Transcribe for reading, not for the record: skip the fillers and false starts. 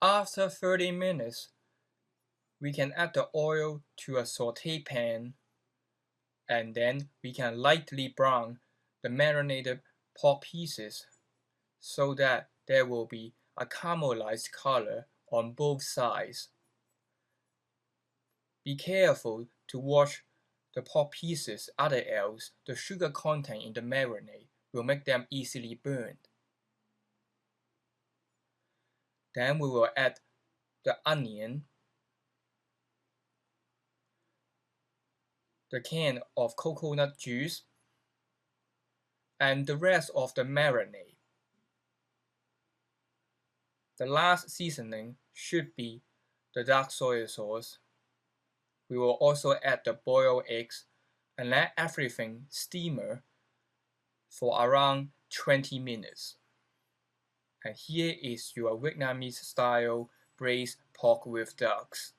After 30 minutes, we can add the oil to a sauté pan, and then we can lightly brown the marinated pork pieces so that there will be a caramelized color on both sides. Be careful to wash the pork pieces, other else the sugar content in the marinade will make them easily burned. Then we will add the onion, the can of coconut juice, and the rest of the marinade. The last seasoning should be the dark soy sauce. We will also add the boiled eggs and let everything simmer for around 20 minutes. And here is your Vietnamese style braised pork with ducks.